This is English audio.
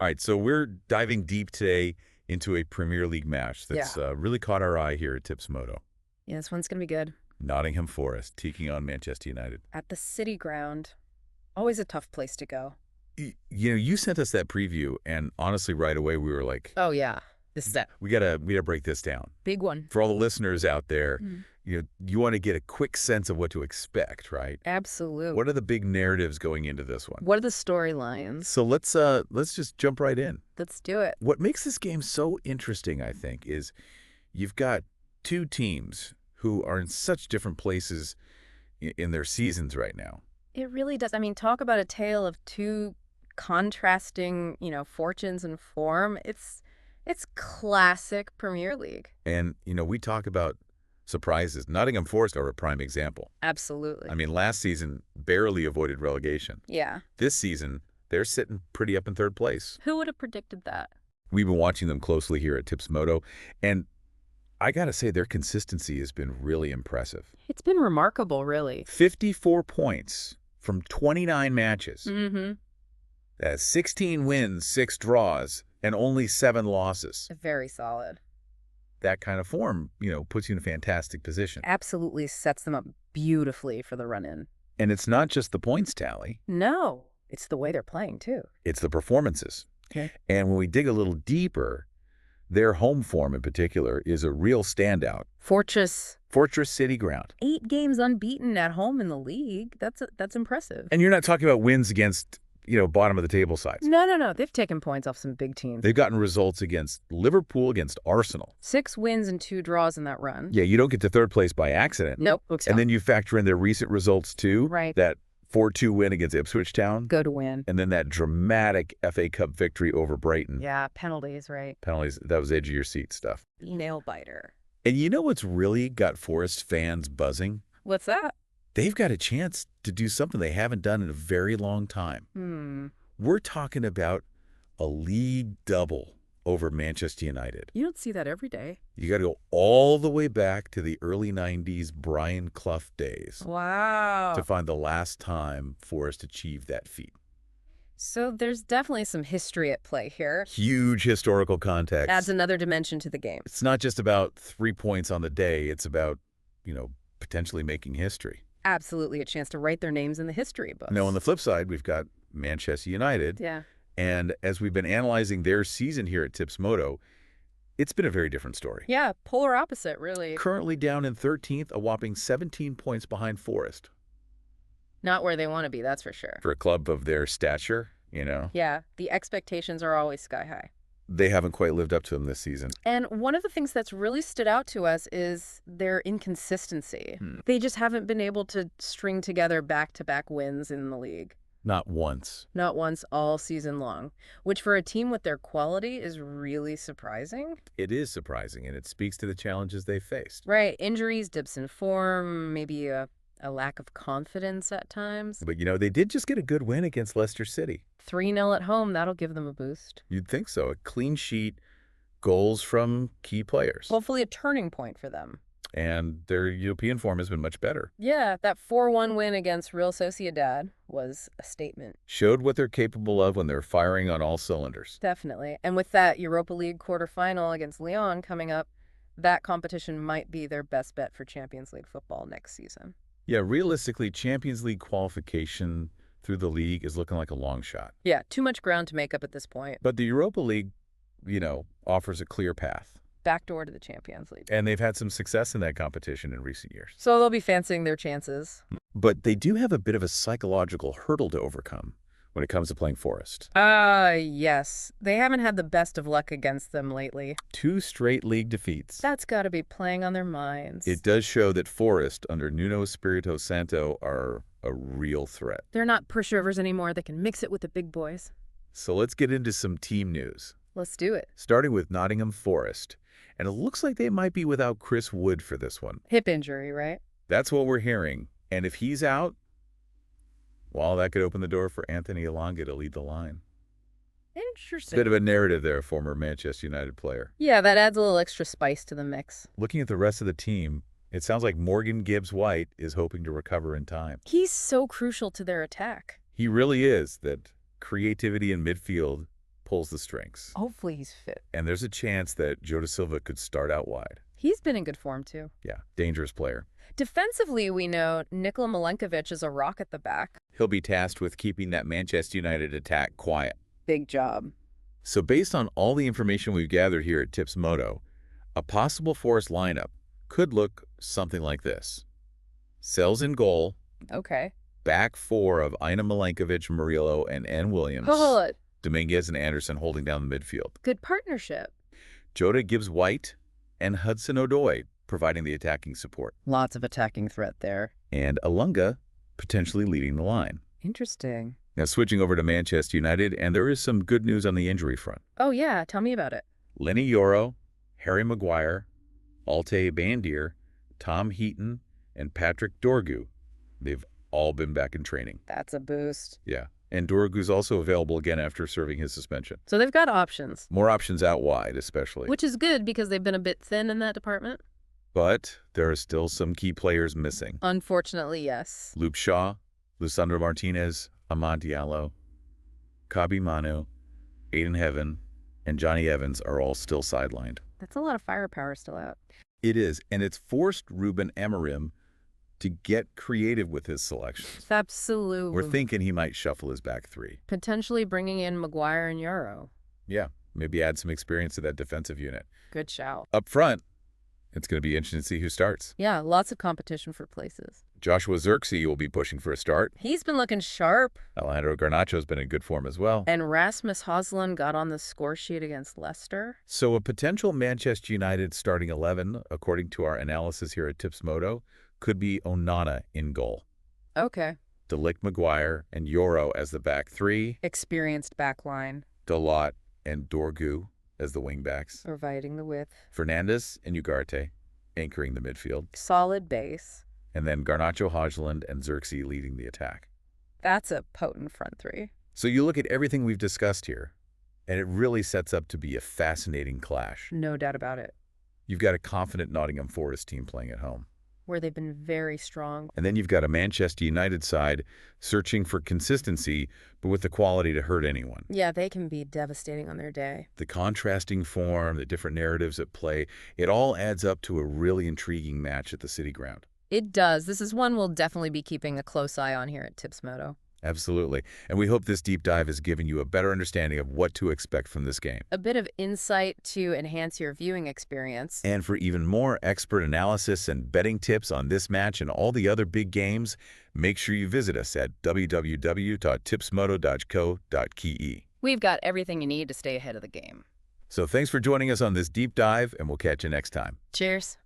All right, so we're diving deep today into a Premier League match that's really caught our eye here at Tips Moto. Yeah, this one's going to be good. Nottingham Forest taking on Manchester United. At the City Ground, always a tough place to go. You sent us that preview, and honestly, right away we were like, Oh, yeah. This is it. we gotta break this down. Big one. For all the listeners out there, Mm. you want to get a quick sense of what to expect, right? Absolutely. What are the big narratives going into this one? What are the storylines? So let's just jump right in. Let's do it. What makes this game so interesting, I think, is you've got two teams who are in such different places in their seasons right now. It really does. I mean, talk about a tale of two contrasting, fortunes and form. It's classic Premier League. And, we talk about surprises. Nottingham Forest are a prime example. Absolutely. I mean, last season barely avoided relegation. Yeah. This season, they're sitting pretty up in third place. Who would have predicted that? We've been watching them closely here at Tips Moto, and I got to say their consistency has been really impressive. It's been remarkable, really. 54 points from 29 matches. Mm-hmm. That's 16 wins, 6 draws, and only 7 losses. Very solid. That kind of form, puts you in a fantastic position. Absolutely sets them up beautifully for the run-in. And it's not just the points tally. No, it's the way they're playing, too. It's the performances. Okay. And when we dig a little deeper, their home form in particular is a real standout. Fortress City ground. 8 games unbeaten at home in the league. That's impressive. And you're not talking about wins against, bottom of the table sides. No. They've taken points off some big teams. They've gotten results against Liverpool, against Arsenal. 6 wins and 2 draws in that run. Yeah, you don't get to third place by accident. Nope. And then you factor in their recent results, too. Right. That 4-2 win against Ipswich Town. Go to win. And then that dramatic FA Cup victory over Brighton. Yeah, penalties, right. Penalties, that was edge of your seat stuff. Nail biter. And you know what's really got Forest fans buzzing? What's that? They've got a chance to do something they haven't done in a very long time. We're talking about a league double over Manchester United. You don't see that every day. You got to go all the way back to the early 90s Brian Clough days Wow. to find the last time Forest achieved that feat. So there's definitely some history at play here. Huge historical context. Adds another dimension to the game. It's not just about 3 points on the day. It's about, potentially making history. Absolutely a chance to write their names in the history books. Now, on the flip side, we've got Manchester United. Yeah. And as we've been analyzing their season here at Tips Moto, it's been a very different story. Yeah, polar opposite, really. Currently down in 13th, a whopping 17 points behind Forest. Not where they want to be, that's for sure. For a club of their stature, Yeah, the expectations are always sky high. They haven't quite lived up to them this season. And one of the things that's really stood out to us is their inconsistency. They just haven't been able to string together back-to-back wins in the league. Not once. Not once all season long, which for a team with their quality is really surprising. It is surprising, and it speaks to the challenges they faced. Right, injuries, dips in form, maybe a lack of confidence at times. But, they did just get a good win against Leicester City. 3-0 at home, that'll give them a boost. You'd think so. A clean sheet, goals from key players. Hopefully a turning point for them. And their European form has been much better. Yeah, that 4-1 win against Real Sociedad was a statement. Showed what they're capable of when they're firing on all cylinders. Definitely. And with that Europa League quarterfinal against Lyon coming up, that competition might be their best bet for Champions League football next season. Yeah, realistically, Champions League qualification through the league is looking like a long shot. Yeah, too much ground to make up at this point. But the Europa League, offers a clear path. Backdoor to the Champions League. And they've had some success in that competition in recent years. So they'll be fancying their chances. But they do have a bit of a psychological hurdle to overcome when it comes to playing Forest. Yes. They haven't had the best of luck against them lately. 2 straight league defeats. That's got to be playing on their minds. It does show that Forest, under Nuno Espirito Santo, are a real threat. They're not pushovers anymore. They can mix it with the big boys. So let's get into some team news. Let's do it. Starting with Nottingham Forest. And it looks like they might be without Chris Wood for this one. Hip injury, right? That's what we're hearing. And if he's out, well, that could open the door for Anthony Elanga to lead the line. Interesting. Bit of a narrative there, former Manchester United player. Yeah, that adds a little extra spice to the mix. Looking at the rest of the team, it sounds like Morgan Gibbs-White is hoping to recover in time. He's so crucial to their attack. He really is. That creativity in midfield pulls the strings. Hopefully he's fit. And there's a chance that Joe Da Silva could start out wide. He's been in good form, too. Yeah, dangerous player. Defensively, we know Nikola Milenkovic is a rock at the back. He'll be tasked with keeping that Manchester United attack quiet. Big job. So based on all the information we've gathered here at Tips Moto, a possible Forest lineup could look something like this. Sells in goal. Okay. Back four of Ina Milenkovic, Murillo, and N. Williams. Good. Dominguez and Anderson holding down the midfield. Good partnership. Jota Gibbs White and Hudson Odoi providing the attacking support. Lots of attacking threat there. And Alunga potentially leading the line. Interesting. Now switching over to Manchester United, and there is some good news on the injury front. Oh, yeah. Tell me about it. Lenny Yoro, Harry Maguire, Altay Bandier, Tom Heaton, and Patrick Dorgu. They've all been back in training. That's a boost. Yeah. And Dorgu's also available again after serving his suspension. So they've got options. More options out wide, especially. Which is good because they've been a bit thin in that department. But there are still some key players missing. Unfortunately, yes. Luke Shaw, Lisandro Martinez, Amad Diallo, Kabi Manu, Aiden Heaven, and Johnny Evans are all still sidelined. That's a lot of firepower still out. It is, and it's forced Ruben Amorim to get creative with his selections. Absolutely. We're thinking he might shuffle his back three. Potentially bringing in Maguire and Euro. Yeah, maybe add some experience to that defensive unit. Good shout. Up front, it's going to be interesting to see who starts. Yeah, lots of competition for places. Joshua Zirkzee will be pushing for a start. He's been looking sharp. Alejandro Garnacho's been in good form as well. And Rasmus Højlund got on the score sheet against Leicester. So a potential Manchester United starting 11, according to our analysis here at Tips Moto, could be Onana in goal. Okay. De Ligt, Maguire, and Yoro as the back three. Experienced backline. Dalot and Dorgu as the wingbacks. Providing the width. Fernandes and Ugarte anchoring the midfield. Solid base. And then Garnacho, Højlund, and Zirkzee leading the attack. That's a potent front three. So you look at everything we've discussed here, and it really sets up to be a fascinating clash. No doubt about it. You've got a confident Nottingham Forest team playing at home. Where they've been very strong. And then you've got a Manchester United side searching for consistency, but with the quality to hurt anyone. Yeah, they can be devastating on their day. The contrasting form, the different narratives at play, it all adds up to a really intriguing match at the City Ground. It does. This is one we'll definitely be keeping a close eye on here at Tips Moto. Absolutely. And we hope this deep dive has given you a better understanding of what to expect from this game. A bit of insight to enhance your viewing experience. And for even more expert analysis and betting tips on this match and all the other big games, make sure you visit us at www.tipsmoto.co.ke. We've got everything you need to stay ahead of the game. So thanks for joining us on this deep dive, and we'll catch you next time. Cheers.